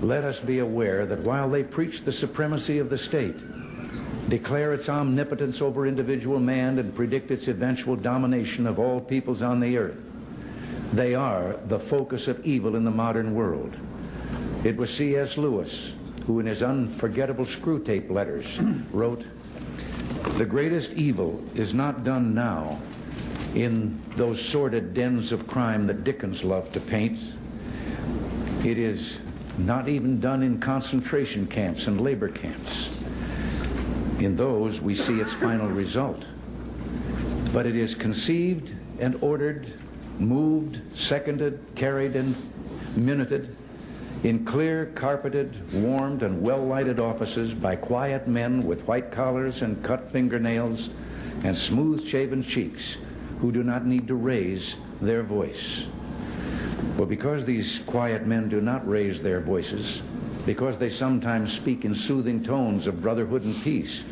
let us be aware that while they preach the supremacy of the state, declare its omnipotence over individual man, and predict its eventual domination of all peoples on the earth, they are the focus of evil in the modern world. It was C.S. Lewis who, in his unforgettable Screwtape letters, wrote, "The greatest evil is not done now in those sordid dens of crime that Dickens loved to paint. It is not even done in concentration camps and labor camps. In those we see its final result. But it is conceived and ordered, moved, seconded, carried, and minuted in clear, carpeted, warmed, and well-lighted offices by quiet men with white collars and cut fingernails and smooth-shaven cheeks who do not need to raise their voice." Well, because these quiet men do not raise their voices, because they sometimes speak in soothing tones of brotherhood and peace,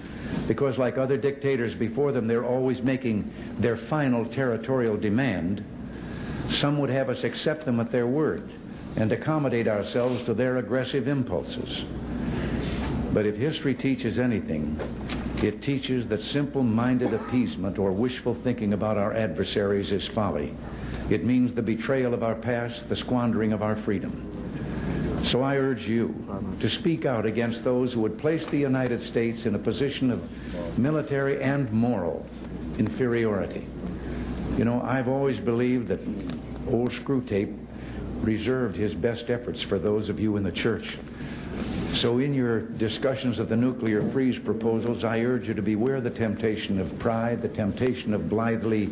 because like other dictators before them, they're always making their final territorial demand, some would have us accept them at their word and accommodate ourselves to their aggressive impulses. But if history teaches anything, it teaches that simple-minded appeasement or wishful thinking about our adversaries is folly. It means the betrayal of our past, the squandering of our freedom. So I urge you to speak out against those who would place the United States in a position of military and moral inferiority. You know, I've always believed that old Screwtape reserved his best efforts for those of you in the church. So in your discussions of the nuclear freeze proposals, I urge you to beware the temptation of pride, the temptation of blithely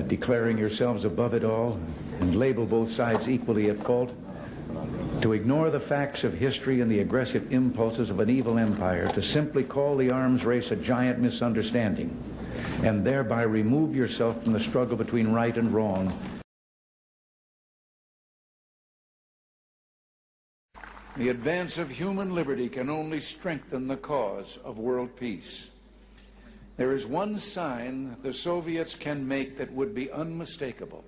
declaring yourselves above it all and label both sides equally at fault, to ignore the facts of history and the aggressive impulses of an evil empire, to simply call the arms race a giant misunderstanding, and thereby remove yourself from the struggle between right and wrong. The advance of human liberty can only strengthen the cause of world peace. There is one sign the Soviets can make that would be unmistakable,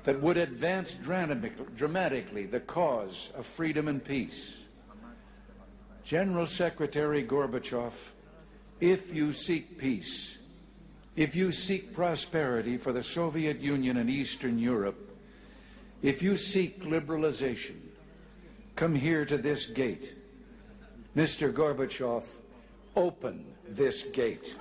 that would advance dramatically the cause of freedom and peace. General Secretary Gorbachev, if you seek peace, if you seek prosperity for the Soviet Union and Eastern Europe, if you seek liberalization, come here to this gate. Mr. Gorbachev, open this gate.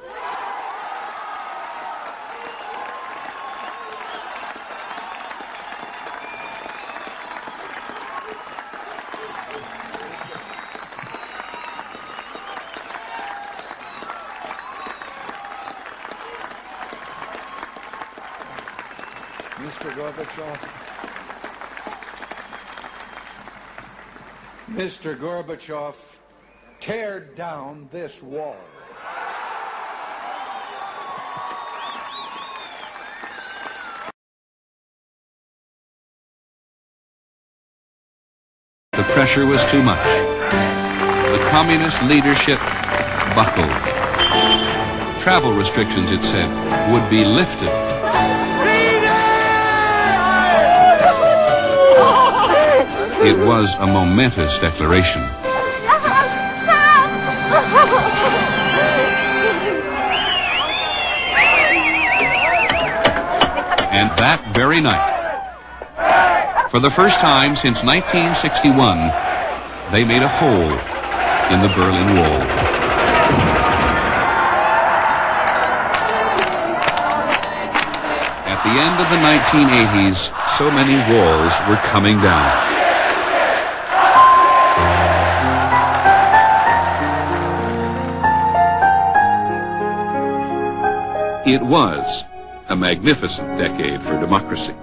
Mr. Gorbachev, tear down this wall. The pressure was too much. The communist leadership buckled. Travel restrictions, it said, would be lifted. It was a momentous declaration. And that very night, for the first time since 1961, they made a hole in the Berlin Wall. At the end of the 1980s, so many walls were coming down. It was a magnificent decade for democracy.